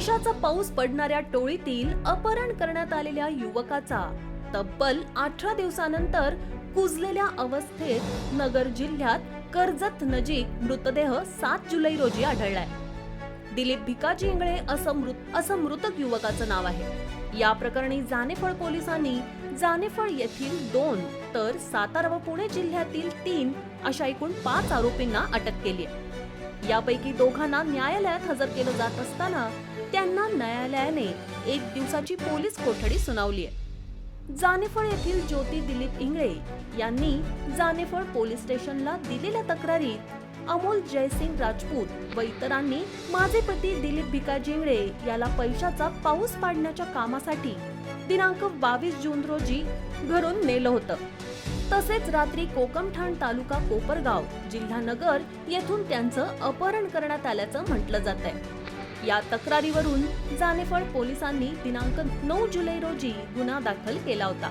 पैशाचा पाऊस पडणाऱ्या टोळीतील अपहरण करण्यात आलेल्या युवकाचा तब्बल 18 दिवसानंतर कुजलेल्या अवस्थेत नगर जिल्ह्यात कर्जत नजीक मृतदेह 7 जुलै रोजी आढळलाय। दिलीप भिकाजी इंगळे असं मृतक युवकाचं नाव आहे। या प्रकरणी जानेफळ पोलिसांनी जानेफळ येथील 2 तर सातारा व पुणे जिल्ह्यातील 3 अशा एकूण 5 आरोपींना अटक केली आहे। यापैकी दोघांना न्यायालयात हजर केलं जात असताना त्यांना न्यायालयाने 1 दिवसाची पोलीस कोठडी सुनावली आहे। जानेफळ येथील ज्योती दिलीप इंगळे यांनी जानेफळ पोलीस स्टेशनला दिलेल्या तक्रारीत अमोल जयसिंग राजपूत व इतरांनी माझे पती दिलीप भिकाजी इंगळे याला पैशाचा पाऊस पाडण्याच्या कामासाठी दिनांक 22 जून रोजी घरून नेलं होतं। तसेच रात्री कोकमठाण तालुका कोपरगाव जिल्हा नगर येथून त्यांचं अपहरण करण्यात आल्याचं म्हटलं जात आहे। या तक्रारीवरून जानेफळ पोलिसांनी दिनांक 9 जुलै रोजी गुन्हा दाखल केला होता।